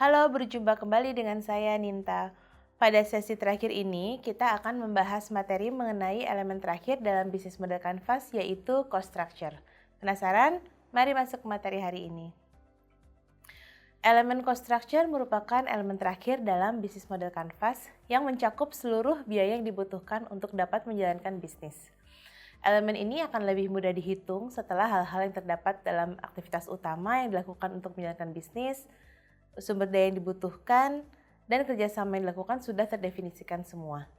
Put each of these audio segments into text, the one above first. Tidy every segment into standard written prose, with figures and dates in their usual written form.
Halo, berjumpa kembali dengan saya Ninta. Pada sesi terakhir ini, kita akan membahas materi mengenai elemen terakhir dalam bisnis model Canvas, yaitu cost structure. Penasaran? Mari masuk ke materi hari ini. Elemen cost structure merupakan elemen terakhir dalam bisnis model Canvas yang mencakup seluruh biaya yang dibutuhkan untuk dapat menjalankan bisnis. Elemen ini akan lebih mudah dihitung setelah hal-hal yang terdapat dalam aktivitas utama yang dilakukan untuk menjalankan bisnis, sumber daya yang dibutuhkan, dan kerjasama yang dilakukan sudah terdefinisikan semua.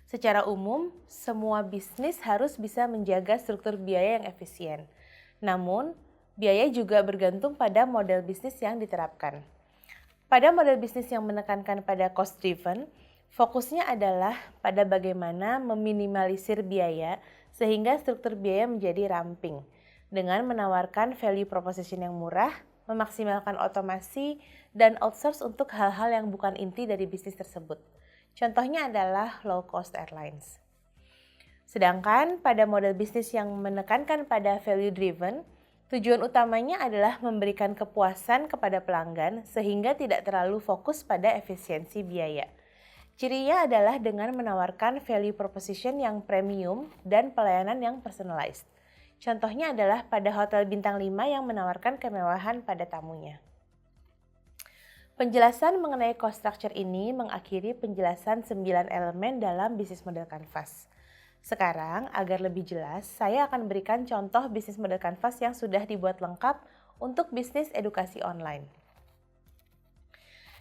Secara umum, semua bisnis harus bisa menjaga struktur biaya yang efisien. Namun, biaya juga bergantung pada model bisnis yang diterapkan. Pada model bisnis yang menekankan pada cost driven, fokusnya adalah pada bagaimana meminimalisir biaya sehingga struktur biaya menjadi ramping dengan menawarkan value proposition yang murah, memaksimalkan otomasi, dan outsource untuk hal-hal yang bukan inti dari bisnis tersebut. Contohnya adalah low cost airlines. Sedangkan pada model bisnis yang menekankan pada value driven, tujuan utamanya adalah memberikan kepuasan kepada pelanggan sehingga tidak terlalu fokus pada efisiensi biaya. Cirinya adalah dengan menawarkan value proposition yang premium dan pelayanan yang personalized. Contohnya adalah pada hotel bintang 5 yang menawarkan kemewahan pada tamunya. Penjelasan mengenai cost structure ini mengakhiri penjelasan 9 elemen dalam bisnis model Canvas. Sekarang, agar lebih jelas, saya akan berikan contoh bisnis model Canvas yang sudah dibuat lengkap untuk bisnis edukasi online.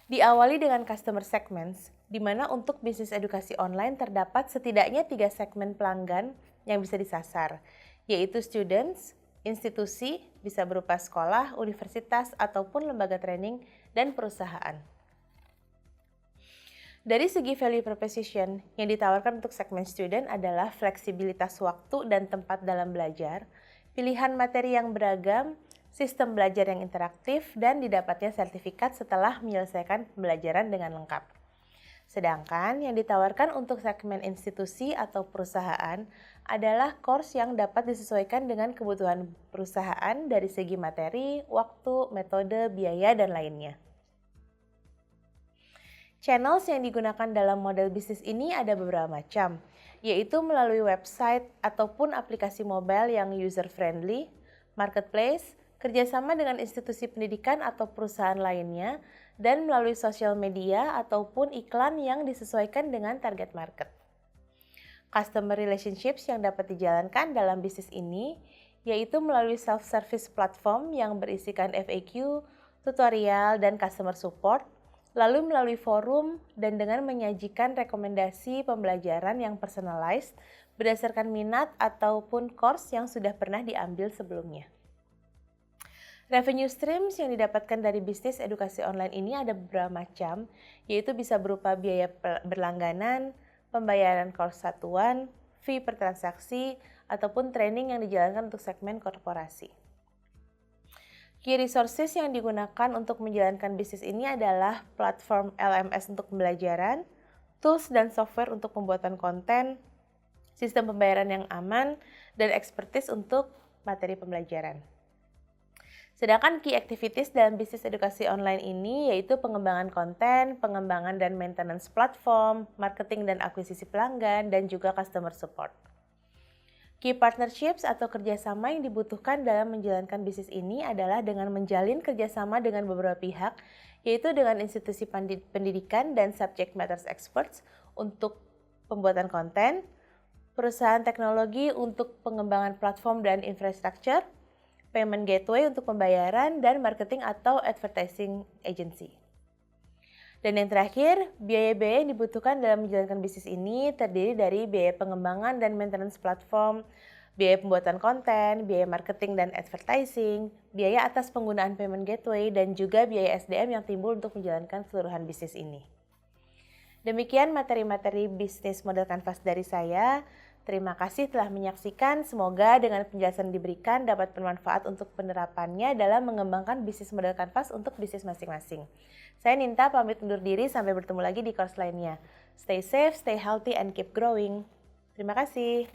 Diawali dengan customer segments, di mana untuk bisnis edukasi online terdapat setidaknya 3 segmen pelanggan yang bisa disasar, yaitu students, institusi, bisa berupa sekolah, universitas, ataupun lembaga training, dan perusahaan. Dari segi value proposition, yang ditawarkan untuk segmen student adalah fleksibilitas waktu dan tempat dalam belajar, pilihan materi yang beragam, sistem belajar yang interaktif, dan didapatnya sertifikat setelah menyelesaikan pembelajaran dengan lengkap. Sedangkan yang ditawarkan untuk segmen institusi atau perusahaan adalah course yang dapat disesuaikan dengan kebutuhan perusahaan dari segi materi, waktu, metode, biaya, dan lainnya. Channels yang digunakan dalam model bisnis ini ada beberapa macam, yaitu melalui website ataupun aplikasi mobile yang user-friendly, marketplace, kerjasama dengan institusi pendidikan atau perusahaan lainnya, dan melalui sosial media ataupun iklan yang disesuaikan dengan target market. Customer relationships yang dapat dijalankan dalam bisnis ini yaitu melalui self-service platform yang berisikan FAQ, tutorial, dan customer support, lalu melalui forum dan dengan menyajikan rekomendasi pembelajaran yang personalized berdasarkan minat ataupun course yang sudah pernah diambil sebelumnya. Revenue streams yang didapatkan dari bisnis edukasi online ini ada beberapa macam, yaitu bisa berupa biaya berlangganan, pembayaran course satuan, fee per transaksi, ataupun training yang dijalankan untuk segmen korporasi. Key resources yang digunakan untuk menjalankan bisnis ini adalah platform LMS untuk pembelajaran, tools dan software untuk pembuatan konten, sistem pembayaran yang aman, dan expertise untuk materi pembelajaran. Sedangkan key activities dalam bisnis edukasi online ini yaitu pengembangan konten, pengembangan dan maintenance platform, marketing dan akuisisi pelanggan, dan juga customer support. Key partnerships atau kerjasama yang dibutuhkan dalam menjalankan bisnis ini adalah dengan menjalin kerjasama dengan beberapa pihak, yaitu dengan institusi pendidikan dan subject matter experts untuk pembuatan konten, perusahaan teknologi untuk pengembangan platform dan infrastruktur, payment gateway untuk pembayaran, dan marketing atau advertising agency. Dan yang terakhir, biaya-biaya yang dibutuhkan dalam menjalankan bisnis ini terdiri dari biaya pengembangan dan maintenance platform, biaya pembuatan konten, biaya marketing dan advertising, biaya atas penggunaan payment gateway, dan juga biaya SDM yang timbul untuk menjalankan keseluruhan bisnis ini. Demikian materi-materi bisnis model Canvas dari saya. Terima kasih telah menyaksikan. Semoga dengan penjelasan diberikan dapat bermanfaat untuk penerapannya dalam mengembangkan bisnis model Canvas untuk bisnis masing-masing. Saya Ninta pamit undur diri, sampai bertemu lagi di course lainnya. Stay safe, stay healthy, and keep growing. Terima kasih.